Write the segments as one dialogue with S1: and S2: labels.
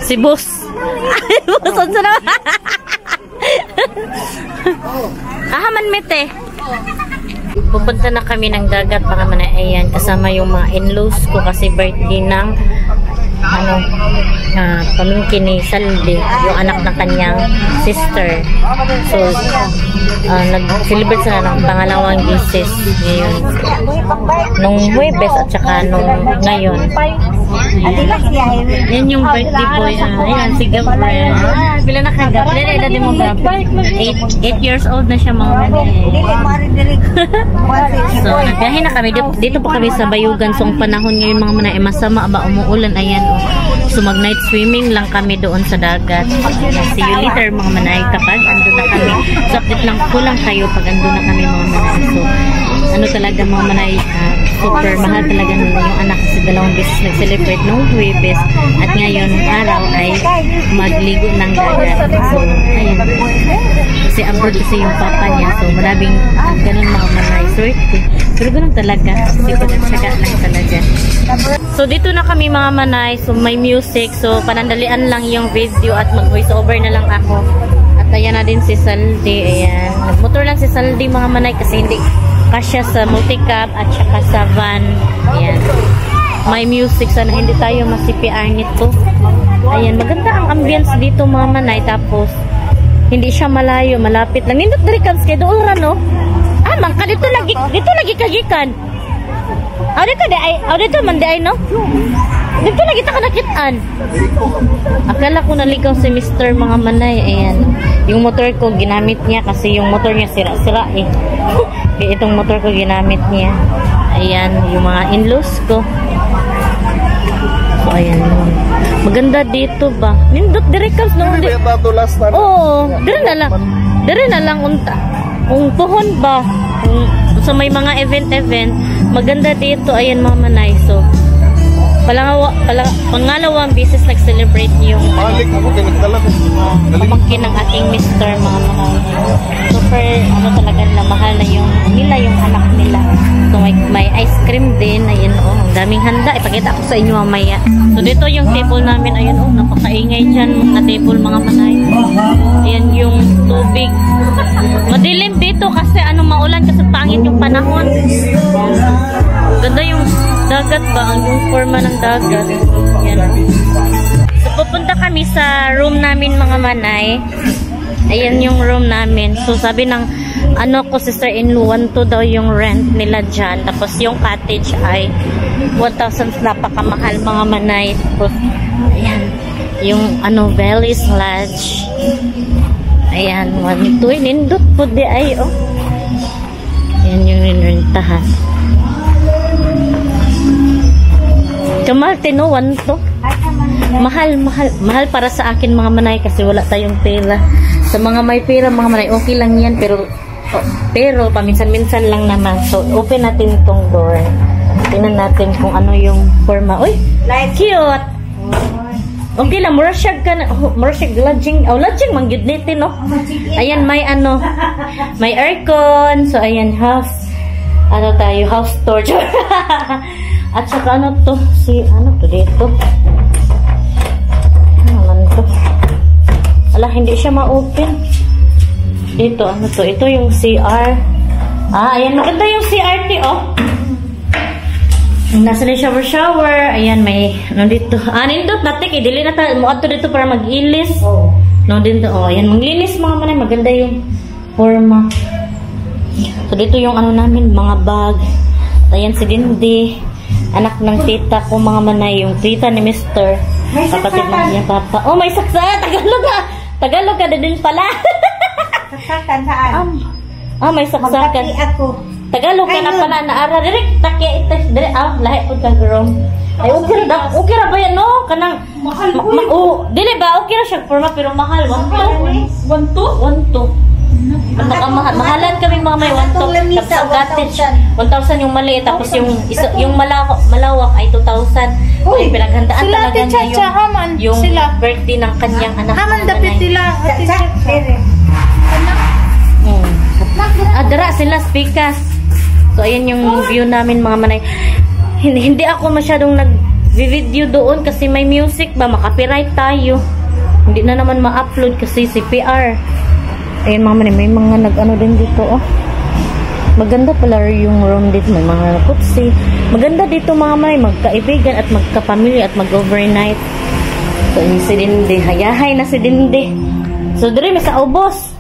S1: Si boss. Busod sa naman. Man mete. Pupunta na kami ng dagat para ayan, kasama yung mga in-laws ko kasi birthday ng pamangkin ni Saldi, yung anak ng kanyang sister. So, nag-celebrate sila ng pangalawang bisis ngayon. Nung Huwebes at saka nung ngayon. Yan yung birthday boy. Ayan, si Gabriel. Bila na ka, Gabriel? Ilan din mo, Gabriel? 8 years old na siya, mga So, nagkahin na kami. Dito po kami sa Bayugan. So, ang panahon ngayon, mga manay, masama ba umuulan? Ayan, so mag-night swimming lang kami doon sa dagat. See you later, mga manay, kapag andun na kami. So, update lang ko lang kayo pag andun na kami, mga manay. So, ano talaga, mga manay, super mahal talaga yung anak kasi 2 beses nag-celebrate nung Huwebes at ngayon araw ay magligo ng dagat. So, ayan. Kasi abroad kasi yung papa niya. So, maraming ganun mga manay. Pero ganun talaga. Kasi pagkatsaga lang talaga. So, dito na kami mga manay. So, may music. So, panandalian lang yung video at mag-voice over na lang ako. At ayan na din si Saldi. Ayan. Nagmotor lang si Saldi mga manay kasi hindi kasya sa multicab at saka sa van. Ayan. May music. Sana hindi tayo masipian nito. Ayan. Maganda ang ambience dito mga manay. Tapos, hindi siya malayo. Malapit lang. Nindot dari kang schedule ra, no? Mangka dito lagi kagikan. Dito man di ay, no? Dito lagi ta kanakitaan. Akala ko naligaw si Mr. mga manay. Ayan. Yung motor ko ginamit niya kasi yung motor niya sira-sira eh. Kaya itong motor ko ginamit niya. Ayan, yung mga in-laws ko. So, ayan. Maganda dito ba? Nindot direkams no? Oo, dire na lang unta. Kung tuhon ba? Kung so may mga event, maganda dito. Ayan mga manay. So, pangalawang beses nag-celebrate yung pamangkin ng aking mister mga manay. Super, talaga na mahal na yung anak nila. So, may ice cream din. Ayan, ang daming handa. Ipakita ko sa inyo mamaya. So, dito yung table namin. Ayan, napakaingay dyan na table mga manay. Ayan yung tubig. Madilim dito kasi maulan kasi pangit yung panahon. Ganda yung dagat ba? Ang yung forma ng dagat. Ayan. So, pupunta kami sa room namin mga manay. Ayan yung room namin. So, sabi ng ko sister-in-law, 1,200 daw yung rent nila dyan. Tapos yung cottage ay 1,000 napakamahal mga manay. Tapos, ayan. Yung Valley's Lodge. Ayan, 1,200. Nindot po di ay, oh. Ayan yung rinrentahan. Kamal, tino, 1,200. Mahal para sa akin mga manay kasi wala tayong pera. Sa mga may pera mga manay, okay lang yan. Pero paminsan-minsan lang naman. So, open natin itong door. Tingnan natin kung ano yung forma. Uy, cute! Okay lang, mura siya lodging. Lodging, mangyud natin, no? Ayan, may may aircon. So, ayan, house tour. At saka to? Dito. Hindi siya ma-open. Dito, Ito yung CR. Ayan, maganda yung CRT, oh. Nasa na shower. Ayan, may, dito. Nindot natin, dili na tayo. Mukat dito para mag-ilis. Dito, ayan, maglinis mga manay. Maganda yung forma. So, dito yung namin, mga bag. Ayan, si Dindi. Anak ng tita ko, mga manay. Yung tita ni Mr. Kapatid ng niya, papa. Oh, may saksa. Tagalog ka na din pala.
S2: Saksakan saan?
S1: May saksakan. Tagalog ka na pala. Naara, direct. Takya itas. Lahi po ka, girl. Ay, okay ra ba yan, no? Kanang, dili ba? Okay ra siya forma, pero mahal. 1,200? 1,200. Mahalan kami mga may 1,200. Tapos ang cottage, 1,000 yung maliit. Tapos yung malawak ay 2,000. Uy, pinaghandaan talaga niya yung birthday ng kanyang anak.
S2: Dapit nila.
S1: Dara sila, speakers. So, ayan yung view namin mga manay. Hindi ako masyadong video doon kasi may music ba, makapiright tayo. Hindi na naman ma-upload kasi CPR. Ayun mga manay, may mga nag-ano din dito, oh. Maganda pala yung room dito, may mga kutsi. Maganda dito mga manay, magkaibigan at magkapamilya at mag-overnight. So, yung si Dinde, hayahay na si Dinde. So, dire, may sa ubos.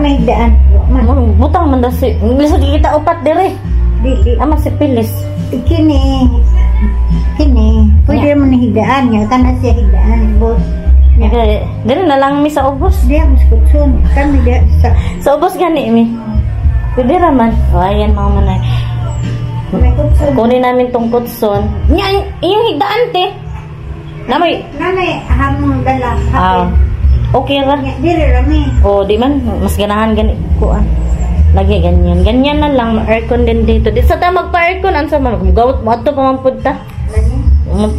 S2: May daan.
S1: Butang man dasi. Lisod kita upat dire.
S2: Dili.
S1: Ama si Pilis.
S2: Kini. Pwede mo na hidaan niya. Kana siya hidaan. Boss.
S1: Dire na lang mi sa ubos.
S2: Diya, mas kutsun. Kami diya sa...
S1: Sa ubos gani mi. Pwede raman. O, ayan mga manay.
S2: May kutsun.
S1: Kunin namin tong kutson. Yung higdaan te. Namay.
S2: Nanay, hamong dala.
S1: Okay ra.
S2: Dire rami.
S1: O, di man. Mas ganahan gani. Kuan. Lagi ganyan. Ganyan na lang. Aircon din dito. Di sa ta magpa-aircon. Ansa man. Gawat mo. Ato pa man punta.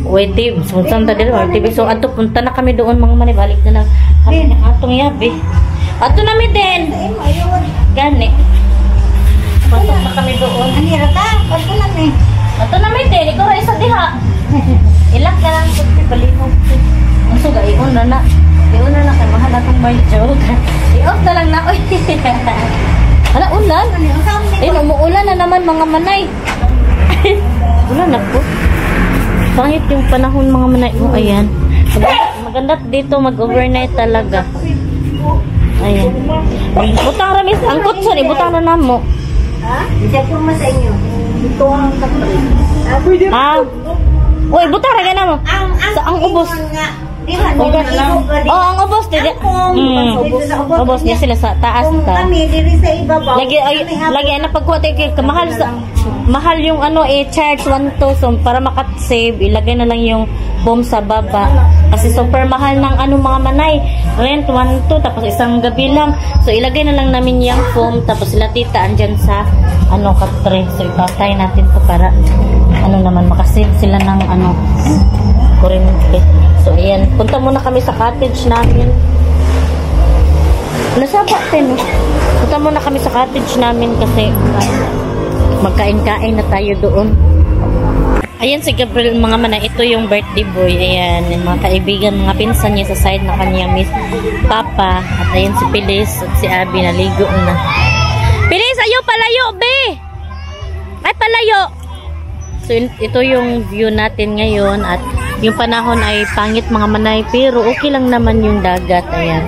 S1: Wait, sunsan ta dito. So, ato punta na kami doon mga manay. Balik na lang. Kami na atong yabi. Ato na mi din. Gani. Pasok na kami doon.
S2: Anira ka? Ato na mi.
S1: Ato na mi din. Ikaw ra isa diha. Ilak ka lang. Balibog. Ang suga. Iyon na na. Iyon na na. Kaya mahal atong may joke. I-off na lang na. Hala, ulan. Umuulan na naman mga manay. Ulan na po. Pangit yung panahon mga manay. Oh, ayan. Maganda dito mag-overnight talaga. Ayan. Butang ramis. Ang kutson, ibutang na namo.
S2: Ha? Siya po mo sa inyo. Ito ang kapre.
S1: Uy, butang raga na mo. Ang ubos. Ang ubos. Ubos niya sila sa taas.
S2: Kami, diri sa ibabaw.
S1: Lagi na pagkuha tayo kamahal sa... Mahal yung charge 1,000 para makat-save, ilagay na lang yung bomb sa baba. Kasi super mahal ng mga manay. Rent 1,200 tapos isang gabi lang. So ilagay na lang namin yung foam tapos sila tita andyan sa katre. So ipatay natin to para naman makasave sila ng kuryente. So ayan, punta muna kami sa cottage namin. Nasaba din. Punta muna kami sa cottage namin kasi magkain-kain na tayo doon. Ayan si Gabriel mga manay. Ito yung birthday boy. Ayan. Mga kaibigan, mga pinsan niya sa side na kanya Miss Papa. At ayan si Pilis at si Abby naligo na. Pilis, ayo palayo, be! Ay, palayo! So, ito yung view natin ngayon. At yung panahon ay pangit mga manay. Pero okay lang naman yung dagat. Ayan.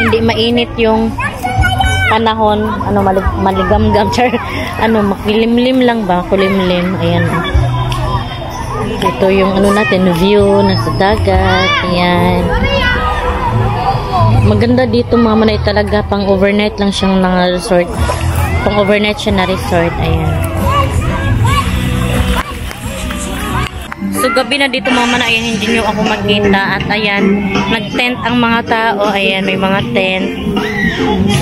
S1: Hindi mainit yung panahon, maligam-gam, makilimlim lang ba, kulimlim, ayan. Ito yung natin, view, nasa dagat, ayan. Maganda dito mga manay talaga, pang overnight lang siyang resort, pang overnight siya na resort, ayan. So, gabi na dito mga manay, ayan, hindi nyo ako magkita. At ayan, nag-tent ang mga tao. Ayan, may mga tent.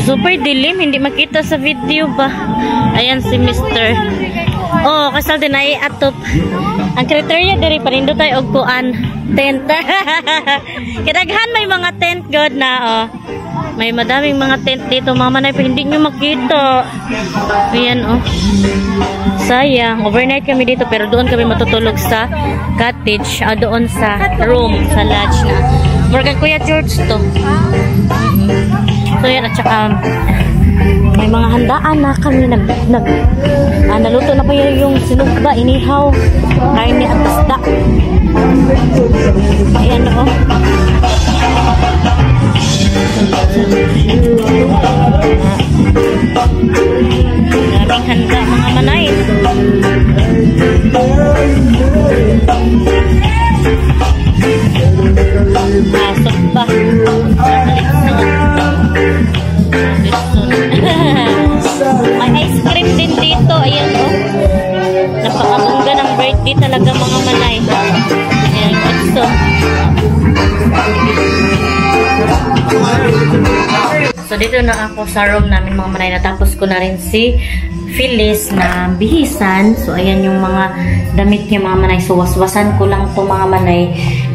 S1: Super dilim, hindi makita sa video ba? Ayan si Mr. Oh, kasal din ay atop. Ang kriteria diri parindo tayo og kuan tent. Kidaghan may mga tent god na oh. May madaming mga tent dito mga manay pero hindi nyo makita. Ayan oh. Sayang, overnight kami dito pero doon kami matutulog sa cottage, doon sa room, sa lodge na. Morgan Kuya George to. So yan at saka may mga handaan na kami naluto na pa yung sinugba, inihaw, kain at isda. Ayan o. Daming handa mga manay. Pasok ba? May ice cream din dito. Ayan o. Napakabongga ng birthday talaga mga manay. Ayan, gusto. So dito na ako sa room namin mga manay. Natapos ko na rin si Phyllis na bihisan. So ayan yung mga damit niya mga manay. So waswasan ko lang to mga manay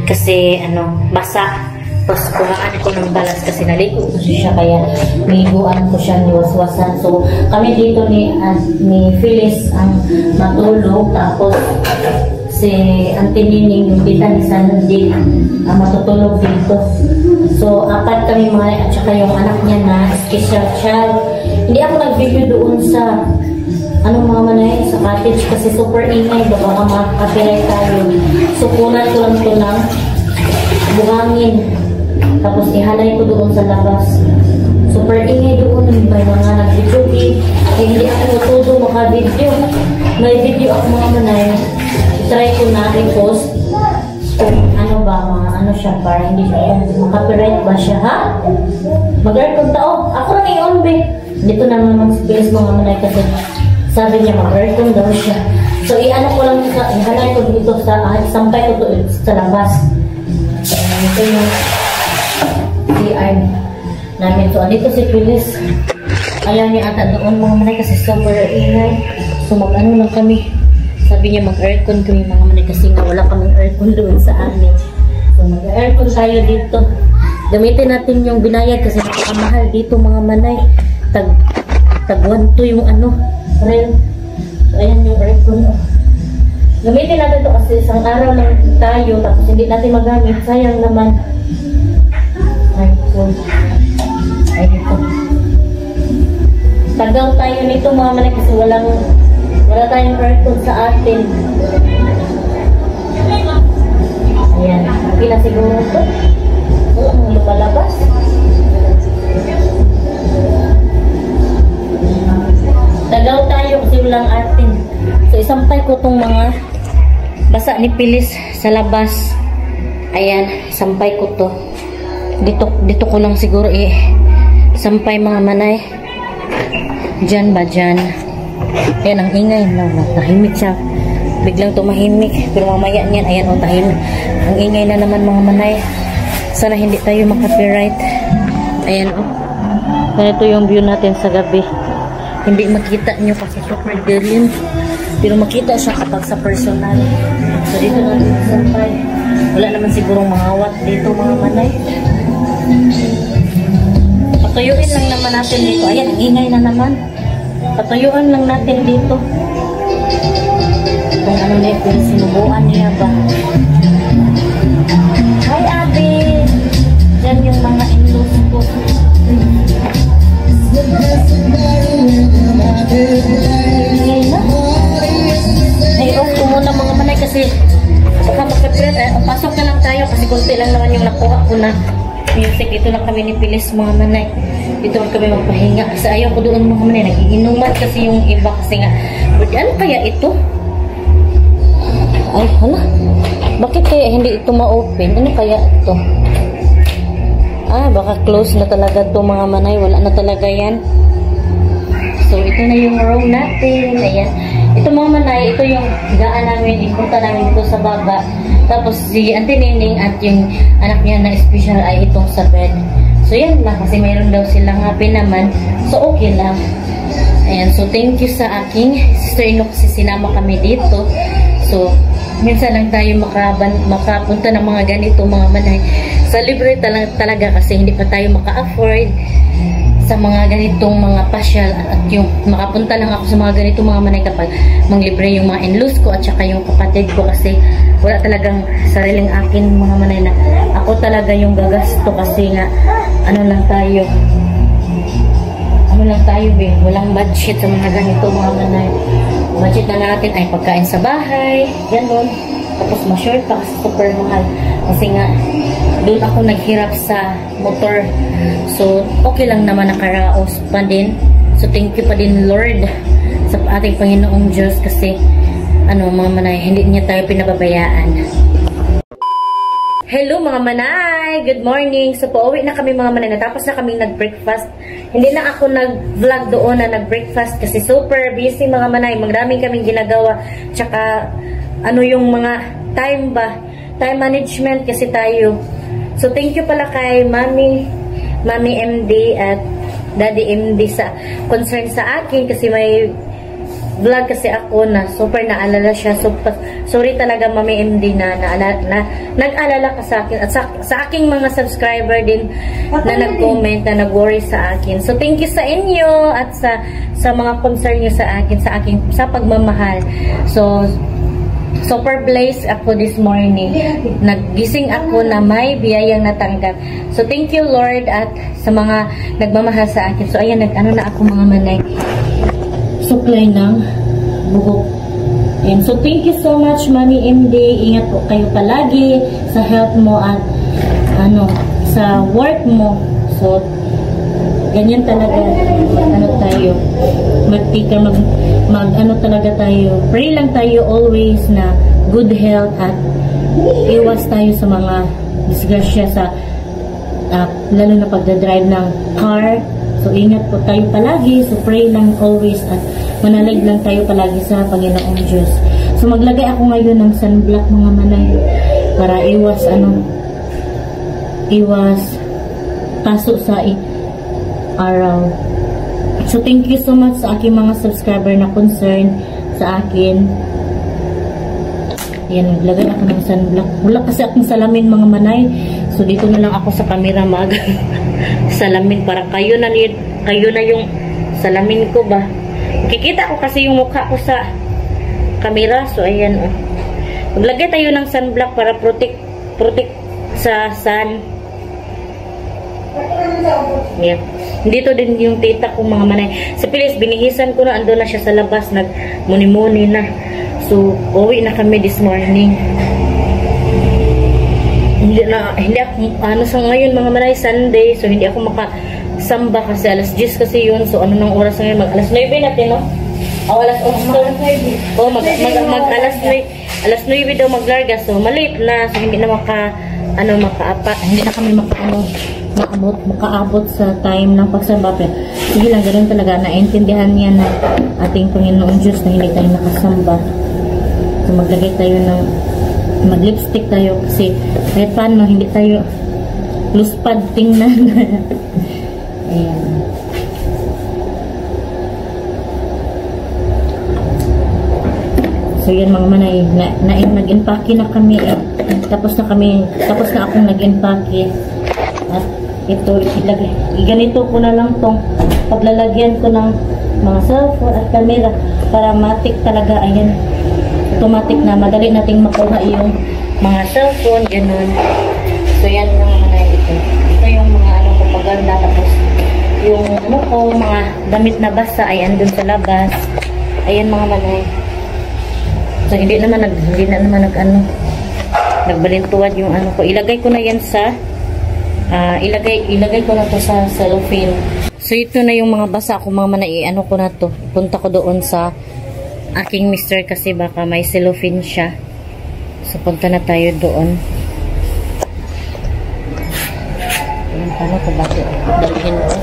S1: kasi basa. paskuhaan ko ng balas kasi naligo ko siya kaya niliguan ko siya niwaswasan. So kami dito ni Phyllis ang matulog, tapos si Auntie Nining yung tita ni Sandy ang matutulog dito. So apat kami mga at saka yung anak niya na special child. Hindi ako nag-video doon sa mga manay sa cottage kasi super ingay, baka makapiray tayo. So kunan ko lang ito ng buhangin. Tapos ihalay ko doon sa labas. Super ingay doon. May mga nag-video. Hindi ako natuto maka-video. May video ako mga manay. I-try ko na i-post. Kung ano ba, siya para hindi siya makapirate ba siya, ha? Mag-aircon tao. Ako lang i-on, be. Dito na naman space mga manay kasi sabi niya mag-aircon daw siya. So i-ano ko lang, ihalay ko dito sampay ko doon sa labas. Ito yung CR namin. So, andito si Phyllis. Ayaw niya ata doon mga manay kasi super ingay. So, mag-ano lang kami. Sabi niya mag-aircon kami mga manay kasi nga wala kaming aircon doon sa amin. So, mag-aircon tayo dito. Gamitin natin yung binayad kasi napakamahal dito mga manay. Tag-1 to yung rent. So, ayan yung aircon. Gamitin natin ito kasi isang araw lang tayo tapos hindi natin magamit. Sayang naman. Ay, dito. Tagaw tayo nito mga manay kasi wala tayong aircon sa atin. Ayan. Okay na siguro ito. Ang lumalabas. Tagaw tayo kasi walang atin. So, isampay ko itong mga basa ni Phyllis sa labas. Ayan. Sampay ko to. Dito ko lang siguro sampay mga manay. Diyan ba dyan? Ayan ang ingay. Tahimik siya. Biglang tumahimik. Pero mamaya niyan, ayan o tahimik. Ang ingay na naman mga manay. Sana hindi tayo makapiright. Ayan o. Ganito yung view natin sa gabi. Hindi makita nyo kasi super dilim. Pero makita siya kapag sa personal. So dito natin sampay. Wala naman sigurong mangawat dito mga manay. Patuyuin lang naman natin dito. Ayan, ang ingay na naman. Patuyuan lang natin dito. Kung ano na yung sinubuan niya ba. Hi, Abby! Diyan yung mga in-laws ko. Ay, off ko muna mga manay kasi baka makapirat. Pasok na lang tayo kasi kunti lang naman yung nakuha ko na music. Dito lang kami ni Phyllis mga manay. Dito lang kami magpahinga. Kasi ayaw ko doon mga manay. Nagiinuman kasi yung iba kasi nga. But ano kaya ito? Ay, hala. Bakit kaya hindi ito ma-open? Ano kaya ito? Ah, baka close na talaga ito mga manay. Wala na talaga yan. So, ito na yung room natin. Ayan. Ito mga manay, ito yung gaan namin. Ipunta namin dito sa baba. Tapos si Auntie Nining at yung anak niya na special ay itong sa bed. So yan lang kasi mayroon daw silang happy naman. So okay lang. Ayan, so thank you sa aking sister-in-law kasi sinama kami dito. So minsan lang tayo makapunta ng mga ganito mga manay. Sa libre talaga kasi hindi pa tayo maka-afford sa mga ganitong mga pasyal at yung makapunta lang ako sa mga ganitong mga manay kapag manglibre yung mga in-laws ko at saka yung kapatid ko kasi wala talagang sariling akin mga manay na ako talaga yung gagasto kasi nga ano lang tayo be, walang budget sa mga ganito mga manay. Budget na natin ay pagkain sa bahay, gano'n. Tapos ma-short pa kasi super mahal. Kasi nga, doon ako naghirap sa motor. So, okay lang naman nakaraos pa din. So, thank you pa din Lord sa ating Panginoong Diyos kasi ano mga manay, hindi niya tayo pinababayaan. Hello mga manay! Good morning! So, pauwi na kami mga manay. Natapos na kami nag-breakfast. Hindi na ako nag-vlog doon na nag-breakfast kasi super busy mga manay. Magdaming kaming ginagawa. Tsaka, ano yung mga time management kasi tayo. So, thank you pala kay Mami MD at Daddy MD sa concern sa akin kasi may vlog kasi ako na super naalala siya. Sorry talaga Mami MD na nag-alala ka sa akin at sa aking mga subscriber din na nag-comment na nag-worry sa akin. So thank you sa inyo at sa mga concern niyo sa akin, sa pagmamahal. So super blessed ako this morning. Naggising ako na may biyayang natanggap. So thank you Lord at sa mga nagmamahal sa akin. So ayan, nag-ano na ako mga manay. Supply ng buhok. Ayan. So thank you so much Mami MD. Ingat po kayo palagi sa health mo at sa work mo. So ganyan talaga tayo talaga tayo, pray lang tayo always na good health at iwas tayo sa mga disgrasya sa lalo na pagdadrive ng car. So ingat po tayo palagi, so pray lang always at manalig lang tayo palagi sa Panginoong Diyos. So maglagay ako ngayon ng sunblock mga manay para iwas paso sa araw. So thank you so much sa aking mga subscriber na concern sa akin. Ayan, naglagay ako ng sunblock. Wala kasi akong salamin mga manay. So dito na lang ako sa camera salamin para kayo na yung salamin ko ba. Kikita ko kasi yung mukha ko sa camera. So ayan oh. Maglagay tayo ng sunblock para protect sa sun. Yeah. Dito din yung tita ko mga manay. Sa Pilis, binihisan ko na, ando na siya sa labas, nagmuni-muni na. So, uwi na kami this morning. Hindi ako, sa ngayon mga manay, Sunday, so hindi ako makasamba kasi alas 10 kasi yun. So, nang oras ngayon? Alas 9 natin, no? Alas 11. Oh, alas 9 daw maglarga. So, maliit na. So, hindi na hindi na kami makaabot sa time ng pagsamba. Pero sige lang, ganoon talaga, naintindihan niya na ating Panginoong Diyos na hindi tayo nakasamba. So maglagay tayo mag-lipstick tayo kasi kahit paano hindi tayo luspad tingnan. Ayan. So yan mga manay, nag-impake na kami. Tapos na akong nag-impake. At ito, ganito ko na lang tong paglalagyan ko ng mga cellphone at camera para matik talaga, ayan, automatic na madali nating makuha yung mga cellphone, ganun. So yan yung mga ito yung mga propaganda. Tapos yung mga damit na basa ay andun sa labas. Ayan mga manay. So hindi na naman nagbalintuwad yung ko. Ilagay ko na yan sa ilagay ko na to sa cellophane. So ito na yung mga basa ko mga manay, ko na to. Punta ko doon sa aking mister kasi baka may cellophane siya. So punta na tayo doon. Ayan, paano ko ba ito? Dalhin ko.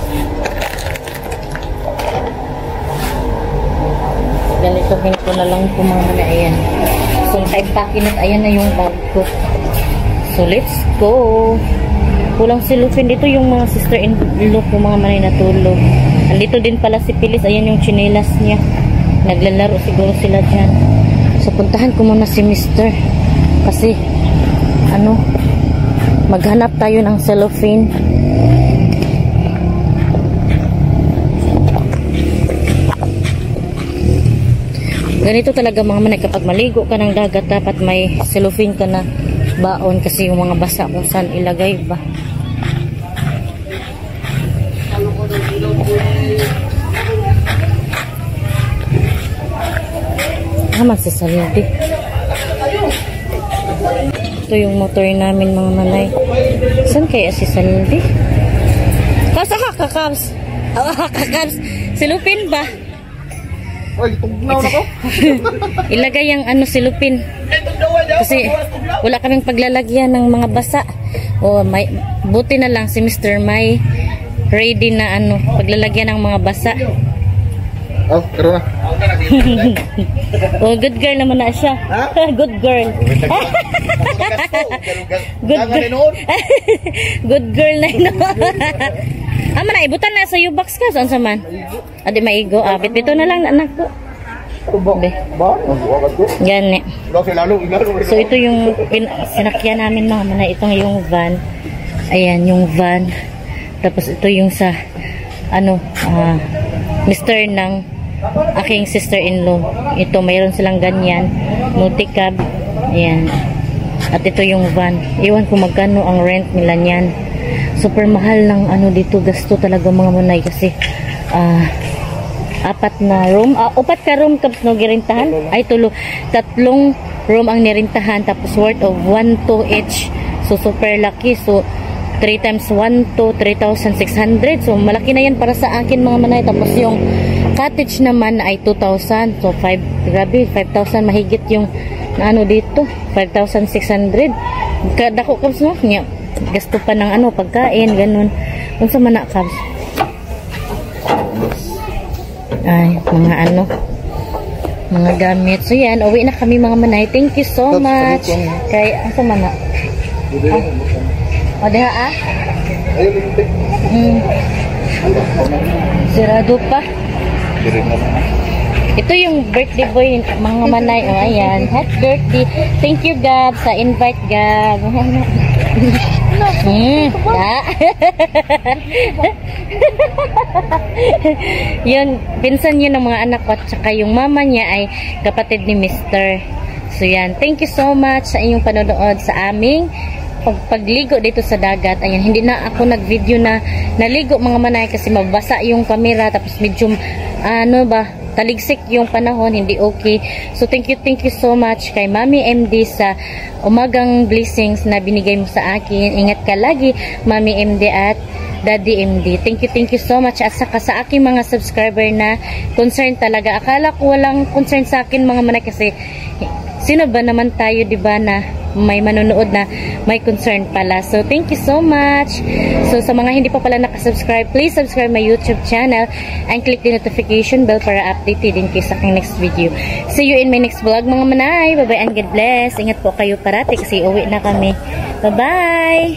S1: Ganitohin ko na lang po mga manay. Ayan. So naka-impake na. Ayan na yung bag ko. So let's go. Kulang cellophane dito yung mga sister-in-law ko mga manay natulog. Andito din pala si Pilis. Ayan yung chinelas niya. Naglalaro siguro sila dyan. So puntahan ko muna si Mr. Kasi maghanap tayo ng cellophane. Ganito talaga mga manay, kapag maligo ka ng dagat dapat may cellophane ka na baon kasi yung mga basa kung saan ilagay ba. Si Saldi. Ito yung motor namin mga manay. Saan kaya si Saldi? Kakabs. Silupin ba?
S3: Ay, tugnaw na ko.
S1: Ilagay yung silupin. Kasi wala kaming paglalagyan ng mga basa. O buti na lang si Mr. May ready na paglalagyan ng mga basa.
S3: Oh, karo na.
S1: Oh, good girl naman na siya. Good girl. Good girl. Good girl na yun. Man, ibutan na sa U-box ka. Saan sa man? Adi maigo. Bit-bito na lang, anak ko. Be.
S3: Ba? Wala ko.
S1: Gani.
S3: Wala sila lalo.
S1: So ito yung sinakyan namin mga manay. Itong yung van. Ayan, yung van. Tapos ito yung sa Mr. ng aking sister-in-law. Ito, mayroon silang ganyan. Multicab. Ayan. At ito yung van. Iwan ko magkano ang rent nila niyan. Super mahal ng dito. Gasto talaga mga manay kasi apat na room. Upat ka room tapos no girintahan. Ay, tatlong room ang nirintahan tapos worth of 1,200 each. So super laki. So 3 times 1 to 3,600. So malaki na yan para sa akin mga manay. Tapos yung cottage naman ay 2,000. So grabe, 5,000 mahigit yung dito. 5,600. Kadako kabs no. Gasto pa ng pagkain, ganun. Kung sa mana kabs. Ay, mga gamit. So yan, uwi na kami mga manay. Thank you so much. Kay sa mana. O diha Sirado pa. Ito yung birthday boy mga manay. O ayan, happy birthday. Thank you Gab sa invite Gab. Yun, pinsan yun ng mga anak ko at saka yung mama niya ay kapatid ni Mr. So yan, thank you so much sa inyong panonood sa aming pagligo dito sa dagat. Ayan, hindi na ako nag-video na naligo mga manay kasi mabasa yung camera tapos medyo taligsik yung panahon, hindi okay. So thank you so much kay Mami MD sa umagang blessings na binigay mo sa akin. Ingat ka lagi Mami MD at Daddy MD. Thank you so much. At saka sa aking mga subscriber na concern talaga. Akala ko walang concern sa akin mga manay kasi sino ba naman tayo, diba, na may manonood na may concern pala. So, thank you so much. So, sa mga hindi pa pala nakasubscribe, please subscribe my YouTube channel and click the notification bell para updated in case sa aking next video. See you in my next vlog, mga manay. Bye-bye and God bless. Ingat po kayo parati kasi uwi na kami. Bye-bye!